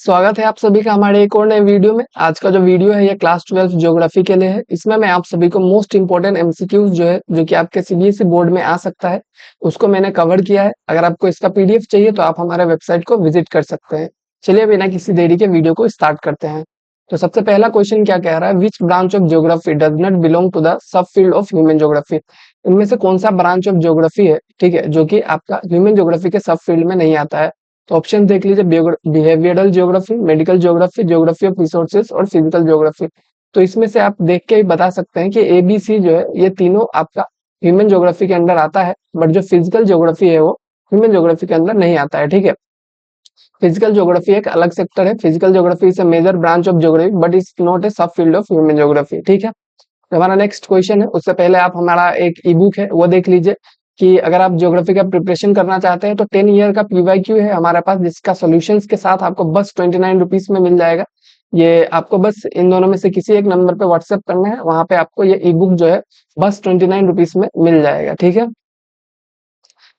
स्वागत है आप सभी का हमारे एक और नए वीडियो में। आज का जो वीडियो है ये क्लास 12 ज्योग्राफी के लिए है। इसमें मैं आप सभी को मोस्ट इंपोर्टेंट एमसीक्यूज जो है जो कि आपके सीबीएसई बोर्ड में आ सकता है उसको मैंने कवर किया है। अगर आपको इसका पीडीएफ चाहिए तो आप हमारे वेबसाइट को विजिट कर सकते हैं। चलिए बिना किसी देरी के वीडियो को स्टार्ट करते हैं। तो सबसे पहला क्वेश्चन क्या कह रहा है, which branch of geography does not belong to the sub field of human geography. इनमें से कौन सा ब्रांच ऑफ ज्योग्राफी है, ठीक है, जो कि आपका ह्यूमन ज्योग्राफी के सब फील्ड में नहीं आता है। तो ऑप्शन देख लीजिए, behavioural geography, medical geography, geography of resources और फिजिकल ज्योग्राफी। तो इसमें से आप देख के ही बता सकते हैं कि एबीसी जो है ये तीनों आपका ह्यूमन ज्योग्राफी के अंदर आता है, बट जो फिजिकल ज्योग्राफी है वो ह्यूमन ज्योग्राफी के अंदर नहीं आता है। ठीक है, फिजिकल ज्योग्राफी एक अलग सेक्टर है। Physical geography is a major branch of geography but is not a sub field of human geography. ठीक है, तो हमारा नेक्स्ट क्वेश्चन है, उससे पहले आप हमारा एक ई बुक है वो देख लीजिए कि अगर आप ज्योग्राफी का प्रिपरेशन करना चाहते हैं तो 10 ईयर का पीवाईक्यू है हमारे पास, जिसका सॉल्यूशंस के साथ आपको बस 29 रुपीज में मिल जाएगा। ये आपको बस इन दोनों में से किसी एक नंबर पे व्हाट्सएप करना है, वहां पे आपको ये ई बुक जो है बस 29 रुपीज में मिल जाएगा। ठीक है,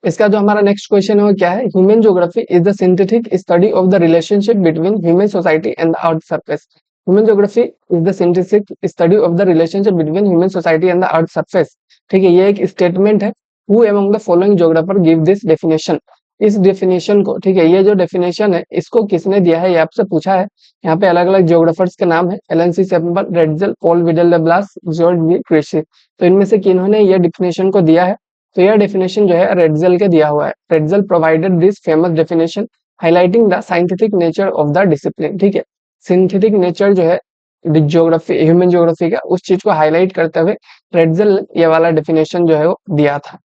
इसका जो हमारा नेक्स्ट क्वेश्चन है वो क्या है, human geography is the synthetic study of the relationship between human society and the earth surface. Human geography is the synthetic study of the relationship between human society and the earth surface. ठीक है, ये एक statement है। Who among the following geographer give this definition. इस definition को, ठीक है, ये जो डेफिनेशन है इसको किसने दिया है ये आपसे पूछा है। यहाँ पे अलग अलग ज्योग्राफर्स के नाम है, Ellen C Semple, Ratzel, Paul Vidal Blache, George V Cressey. तो इनमें से किन्होंने ये डेफिनेशन को दिया है। तो यह डेफिनेशन जो है रेडजल के दिया हुआ है। Ratzel provided this famous definition highlighting the scientific nature of the discipline. ठीक है, सिंथेटिक नेचर जो है ज्योग्राफी, ह्यूमन ज्योग्राफी का, उस चीज को हाईलाइट करते हुए रेडजल ये वाला डेफिनेशन जो है वो दिया था।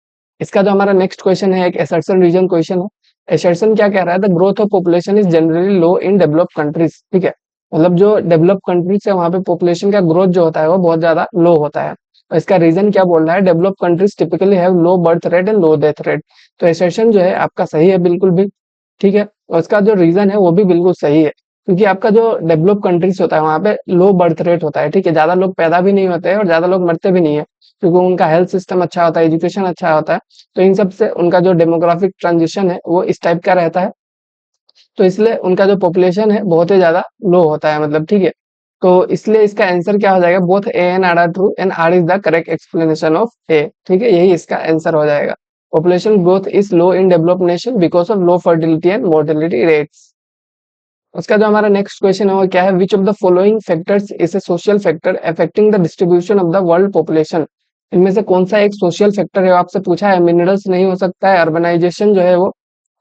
इसका जो हमारा नेक्स्ट क्वेश्चन है एक असर्शन रीजन क्वेश्चन है। असर्शन क्या कह रहा है, the growth of population is generally low in developed countries. ठीक है, मतलब जो डेवलप कंट्रीज है वहां पे पॉपुलेशन का ग्रोथ जो होता है वो बहुत ज्यादा लो होता है। और इसका रीजन क्या बोल रहा है, develop countries typically have low birth rate and low death rate. तो असर्शन जो है आपका सही है बिल्कुल भी। ठीक है, और इसका जो रीजन है वो भी बिल्कुल सही है, क्योंकि आपका जो डेवलप कंट्रीज होता है वहां पे लो बर्थ रेट होता है। ठीक है, ज्यादा लोग पैदा भी नहीं होते हैं और ज्यादा लोग मरते भी नहीं है, क्योंकि उनका हेल्थ सिस्टम अच्छा होता है, एजुकेशन अच्छा होता है। तो इन सब से उनका जो डेमोग्राफिक ट्रांजिशन है वो इस टाइप का रहता है। तो इसलिए उनका जो पॉपुलेशन है बहुत ही ज्यादा लो होता है, मतलब। ठीक है, तो इसलिए इसका आंसर क्या हो जाएगा, both A and R are true and R is the correct explanation of A. ठीक है, यही इसका आंसर हो जाएगा। Population growth is low in developed nation because of low fertility and mortality rates. उसका जो हमारा नेक्स्ट क्वेश्चन है वो क्या है, which of the following factors is a social factor affecting the distribution of the world population. इनमें से कौन सा एक सोशल फैक्टर है, वो आपसे पूछा है। मिनरल्स नहीं हो सकता है, अर्बनाइजेशन जो है वो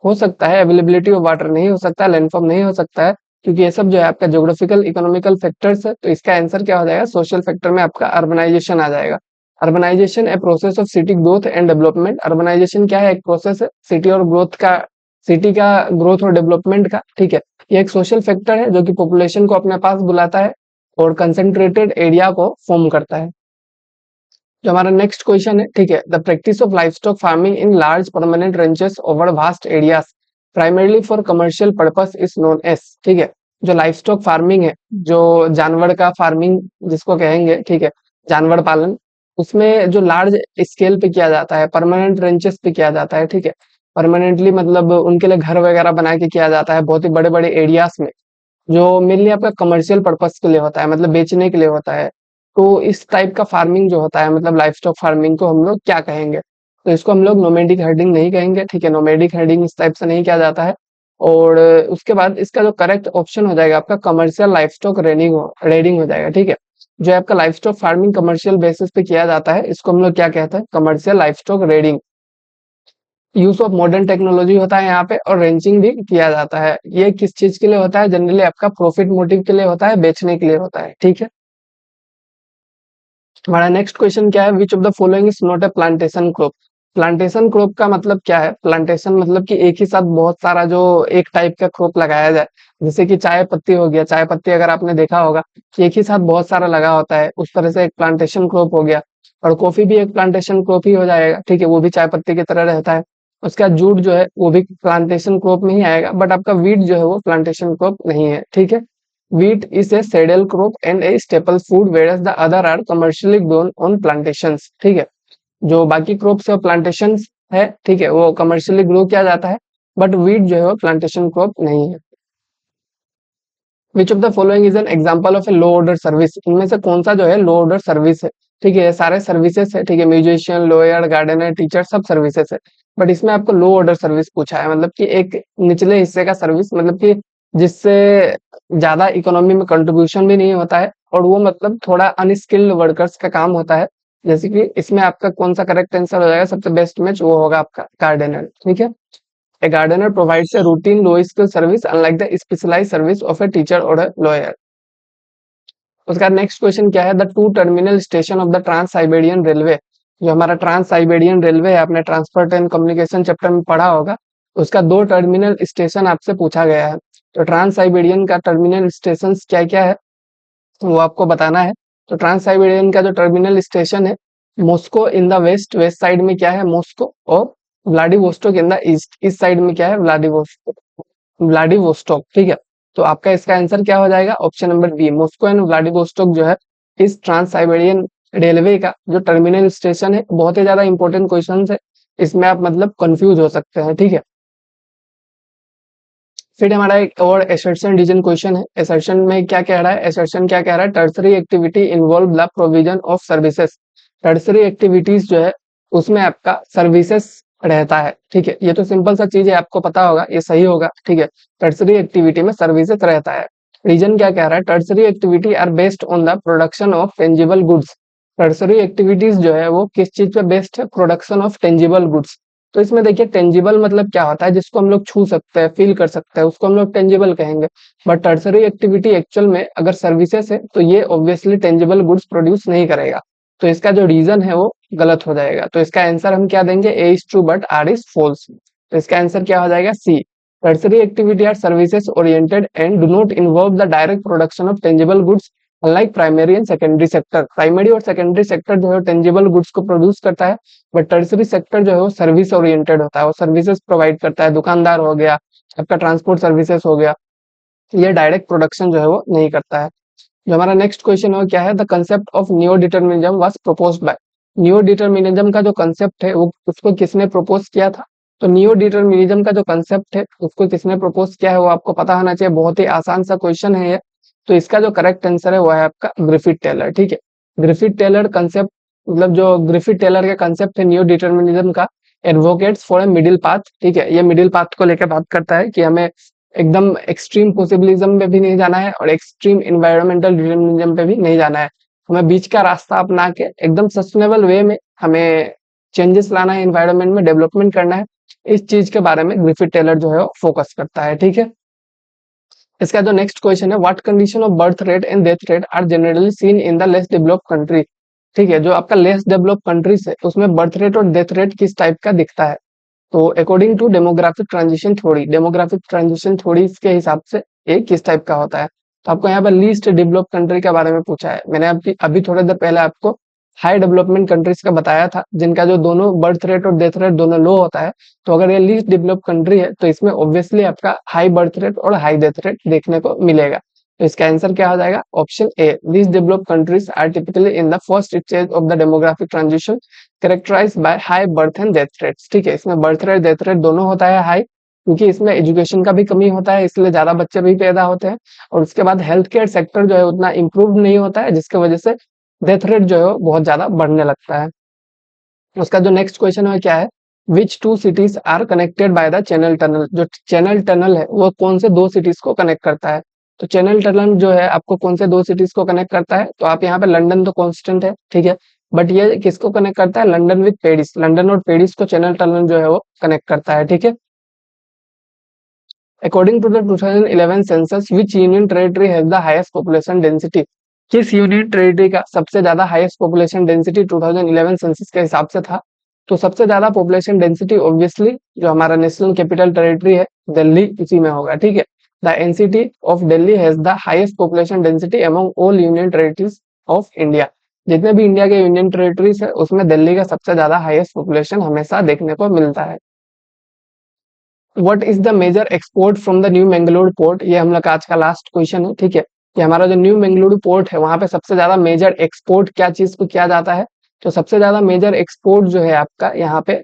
हो सकता है, अवेलेबिलिटी ऑफ वाटर नहीं हो सकता, लैंडफॉर्म नहीं हो सकता है, क्योंकि ये सब जो है आपका ज्योग्राफिकल इकोनॉमिकल फैक्टर्स है। तो इसका आंसर क्या हो जाएगा, सोशल फैक्टर में आपका अर्बनाइजेशन आ जाएगा। Urbanisation a process of city growth and development. Urbanisation क्या है, एक प्रोसेस है सिटी और ग्रोथ का, सिटी का ग्रोथ और डेवलपमेंट का। ठीक है, ये एक सोशल फैक्टर है जो कि पॉपुलेशन को अपने पास बुलाता है और कंसेंट्रेटेड एरिया को फॉर्म करता है। जो हमारा नेक्स्ट क्वेश्चन है, ठीक है, the practice of livestock farming in large permanent ranches over vast areas primarily for commercial purpose is known as. ठीक है, जो लाइवस्टॉक फार्मिंग है, जो जानवर का फार्मिंग जिसको कहेंगे, ठीक है, जानवर पालन, उसमें जो लार्ज स्केल पे किया जाता है, परमानेंट रेंचेस पे किया जाता है। ठीक है, परमानेंटली मतलब उनके लिए घर वगैरह बना के किया जाता है बहुत ही बड़े बड़े एरियाज में, जो मेनली आपका कमर्शियल पर्पस के लिए होता है, मतलब बेचने के लिए होता है। तो इस टाइप का फार्मिंग जो होता है, मतलब लाइवस्टॉक फार्मिंग को हम लोग क्या कहेंगे, तो इसको हम लोग नोमैडिक हर्डिंग नहीं कहेंगे। ठीक है, नोमैडिक हर्डिंग इस टाइप से नहीं किया जाता है। और उसके बाद इसका जो करेक्ट ऑप्शन हो जाएगा आपका कमर्शियल लाइवस्टॉक रेडिंग हो जाएगा। ठीक है, जो आपका लाइवस्टॉक फार्मिंग कमर्शियल बेसिस पे किया जाता है इसको हम लोग क्या कहते हैं, commercial livestock rearing. Use of modern technology होता है यहाँ पे, और रेंचिंग भी किया जाता है। ये किस चीज के लिए होता है, जनरली आपका प्रॉफिट मोटिव के लिए होता है, बेचने के लिए होता है। ठीक है, हमारा नेक्स्ट क्वेश्चन क्या है, which of the following is not A plantation crop. Plantation crop का मतलब क्या है, प्लांटेशन मतलब कि एक ही साथ बहुत सारा जो एक टाइप का क्रॉप लगाया जाए। जैसे कि चाय पत्ती हो गया, चाय पत्ती अगर आपने देखा होगा कि एक ही साथ बहुत सारा लगा होता है, उस तरह से एक प्लांटेशन क्रॉप हो गया। और कॉफी भी एक प्लांटेशन क्रॉप ही हो जाएगा। ठीक है, वो भी चाय पत्ती की तरह रहता है। उसका जूट जो है वो भी प्लांटेशन क्रॉप में ही आएगा, बट आपका वीट जो है वो प्लांटेशन क्रॉप नहीं है। ठीक है, wheat is a cereal crop and a staple food whereas the other are commercially grown on plantations। ठीक है, जो बाकी क्रॉप्स है प्लांटेशंस है, ठीक है, वो कमर्शियली ग्रो किया जाता है, बट वीट जो है वो प्लांटेशन क्रॉप नहीं है। Which of the following is an example of A low order service, इनमें से कौन सा जो है लो ऑर्डर सर्विस है। ठीक है, ये सारे सर्विसेज है, ठीक है, म्यूजिशियन, लॉयर, गार्डनर, टीचर, सब सर्विसेज है। बट इसमें आपको लो ऑर्डर सर्विस पूछा है, मतलब कि एक निचले हिस्से का सर्विस, मतलब कि जिससे ज्यादा इकोनॉमी में कंट्रीब्यूशन भी नहीं होता है, और वो मतलब थोड़ा अनस्किल्ड वर्कर्स का काम होता है। जैसे कि इसमें आपका कौन सा करेक्ट आंसर हो जाएगा, सबसे बेस्ट मैच वो होगा आपका गार्डनर। ठीक है, a gardener provides a routine low skill service unlike the specialized service of a teacher or a lawyer। उसका नेक्स्ट क्वेश्चन क्या है, the two terminal station of the trans Siberian railway. जो हमारा ट्रांस साइबेरियन रेलवे है, आपने transport and communication chapter में पढ़ा होगा, उसका दो टर्मिनल स्टेशन आपसे पूछा गया है। तो ट्रांस साइबेरियन का टर्मिनल स्टेशन क्या क्या है वो आपको बताना है। तो ट्रांस साइबेरियन का जो टर्मिनल स्टेशन है, Moscow in the west, west side में क्या है मॉस्को, और व्लादिवोस्टोक इन द ईस्ट, इस साइड में क्या है व्लादिवोस्टोक, व्लादिवोस्टोक। ठीक है, तो आपका इसका आंसर क्या हो जाएगा, option number B, Moscow and Vladivostok जो है इस ट्रांस साइबेरियन रेलवे का जो टर्मिनल स्टेशन है। बहुत ही ज्यादा इंपॉर्टेंट क्वेश्चन है, इसमें आप मतलब कंफ्यूज हो सकते हैं। ठीक है, फिर हमारा एक और एसर्शन रीजन क्वेश्चन है। एसर्शन में क्या कह रहा है, एसर्शन क्या कह रहा है, tertiary activity involve the provision of services. Tertiary activities जो है उसमें आपका सर्विसेज रहता है। ठीक है, ये तो सिंपल सा चीज है, आपको पता होगा, ये सही होगा। ठीक है, टर्सरी एक्टिविटी में सर्विसेज रहता है। रीजन क्या कह रहा है, tertiary activity are based on the production of tangible goods. Tertiary activities जो है वो किस चीज पे बेस्ड है, प्रोडक्शन ऑफ टेंजिबल गुड्स। तो इसमें देखिए टेंजिबल मतलब क्या होता है, जिसको हम लोग छू सकते हैं, फील कर सकते हैं, उसको हम लोग टेंजिबल कहेंगे। बट टर्सरी एक्टिविटी एक्चुअल में अगर सर्विसेज है तो ये ऑब्वियसली टेंजिबल गुड्स प्रोड्यूस नहीं करेगा। तो इसका जो रीजन है वो गलत हो जाएगा। तो इसका आंसर हम क्या देंगे, A is true but R is false. तो इसका आंसर क्या हो जाएगा, C. Tertiary activity are services oriented and do not involve the direct production of tangible goods unlike primary and secondary sector. Primary और secondary sector जो है tangible goods को produce करता है, बट टर्सरी सेक्टर जो है वो सर्विस ओरिएंटेड होता है, वो सर्विसेज प्रोवाइड करता है। दुकानदार हो गया, आपका ट्रांसपोर्ट सर्विसेज हो गया, ये डायरेक्ट प्रोडक्शन जो है वो नहीं करता है। जो हमारा नेक्स्ट क्वेश्चन है वो क्या है, the concept of neo determinism was proposed by. Neo determinism का जो कंसेप्ट है वो उसको किसने प्रपोज किया था। तो नियो डिटर्मिनिज्म का जो कंसेप्ट है उसको किसने प्रपोज किया है वो आपको पता होना चाहिए, बहुत ही आसान सा क्वेश्चन है ये। तो इसका जो करेक्ट आंसर है वो है आपका ग्रिफिथ टेलर। ठीक है, ग्रिफिथ टेलर कंसेप्ट, मतलब जो ग्रिफिथ टेलर का कंसेप्ट है नियो डिटर्मिनिज्म का, advocates for a middle path. ठीक है, ये मिडिल पाथ को लेकर बात करता है कि हमें एकदम एक्सट्रीम पॉसिबिलिज्म में भी नहीं जाना है और एक्सट्रीम इन्वायरमेंटल डिटर्मिनिज्म पे भी नहीं जाना है। हमें बीच का रास्ता अपना के एकदम सस्टेनेबल वे में हमें चेंजेस लाना है, इन्वायरमेंट में डेवलपमेंट करना है। इस चीज के बारे में ग्रिफिथ टेलर जो है वो फोकस करता है। ठीक है, इसका जो नेक्स्ट क्वेश्चन है, what condition of birth rate and death rate are generally seen in the less developed country. ठीक है, जो आपका लेस डेवलप्ड कंट्रीज है उसमें बर्थ रेट और डेथ रेट किस टाइप का दिखता है। तो according to demographic transition theory, demographic transition theory के हिसाब से ये किस टाइप का होता है। तो आपको यहाँ पर लीस्ट डेवलप्ड कंट्री के बारे में पूछा है। मैंने अभी थोड़ी देर पहले आपको हाई डेवलपमेंट कंट्रीज का बताया था, जिनका जो दोनों बर्थ रेट और डेथ रेट दोनों लो होता है। तो अगर ये लीस्ट डेवलप्ड कंट्री है तो इसमें ऑब्वियसली आपका हाई बर्थ रेट और हाई डेथ रेट देखने को मिलेगा। तो इसका आंसर क्या हो जाएगा, option A, least developed countries are typically in the first stage of the demographic transition characterised by high birth and death rates. ठीक है, इसमें बर्थ रेट डेथ रेट दोनों होता है हाई, क्योंकि इसमें एजुकेशन का भी कमी होता है, इसलिए ज्यादा बच्चे भी पैदा होते हैं। और उसके बाद हेल्थ केयर सेक्टर जो है उतना इम्प्रूव नहीं होता है, जिसकी वजह से डेथ रेट जो है वो बहुत ज्यादा बढ़ने लगता है। उसका जो नेक्स्ट क्वेश्चन है क्या है, which two cities are connected by the channel tunnel. जो चैनल टनल है वो कौन से दो सिटीज को कनेक्ट करता है। तो चैनल टनल जो है आपको कौन से दो सिटीज को कनेक्ट करता है। तो आप यहाँ पे लंदन तो कांस्टेंट है, ठीक है, बट ये किसको कनेक्ट करता है, लंदन विद पेरिस। लंदन और पेरिस को चैनल टनल जो है वो कनेक्ट करता है। ठीक है, according to the 2011 census which union territory has the highest population density. किस यूनियन टेरिटरी का सबसे ज्यादा हाईएस्ट पॉपुलेशन डेंसिटी 2011 सेंसस के हिसाब से था। तो सबसे ज्यादा पॉपुलेशन डेंसिटी ऑब्वियसली जो हमारा नेशनल कैपिटल टेरिटरी है दिल्ली, उसी में होगा। ठीक है, the NCT of Delhi has the highest population density among all union territories of India. जितने भी इंडिया के यूनियन टेरिटरीज है उसमें दिल्ली का सबसे ज्यादा हाईएस्ट पॉपुलेशन हमेशा देखने को मिलता है। What is the major export from the New Mangalore port. ये हम लोग का आज का लास्ट क्वेश्चन है। ठीक है, कि हमारा जो न्यू मैंगलोर पोर्ट है वहां पे सबसे ज्यादा मेजर एक्सपोर्ट क्या चीज को किया जाता है। तो सबसे ज्यादा मेजर एक्सपोर्ट जो है आपका यहाँ पे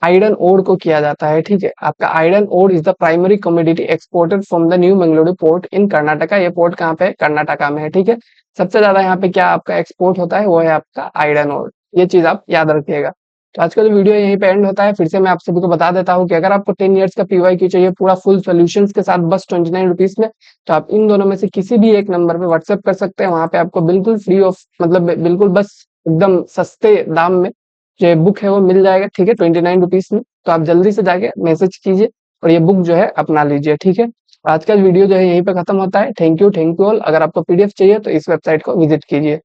आयरन ओर को किया जाता है, ठीक है। आपका iron ore is the primary commodity exported from the New Mangaluru port in Karnataka. ये पोर्ट कहाँ पे है? कर्नाटका में है, ठीक है। सबसे ज्यादा यहाँ पे क्या आपका एक्सपोर्ट होता है? वो है आपका आयरन ओर। ये चीज आप याद रखिएगा। तो आज का जो वीडियो यहीं पे एंड होता है। फिर से मैं आप सभी को बता देता हूँ कि अगर आपको 10 इयर्स का पीवाईक्यू चाहिए पूरा फुल सॉल्यूशंस के साथ बस 29 रुपीज में, तो आप इन दोनों में से किसी भी एक नंबर पे व्हाट्सएप कर सकते हैं। वहां पे आपको बिल्कुल फ्री ऑफ, मतलब बिल्कुल बस एकदम सस्ते दाम में जो ये बुक है वो मिल जाएगा, ठीक है, 29 रुपीज में। तो आप जल्दी से जाके मैसेज कीजिए और ये बुक जो है अपना लीजिए, ठीक है। आज का वीडियो जो है यहीं पे खत्म होता है। Thank you all. अगर आपको पीडीएफ चाहिए तो इस वेबसाइट को विजिट कीजिए।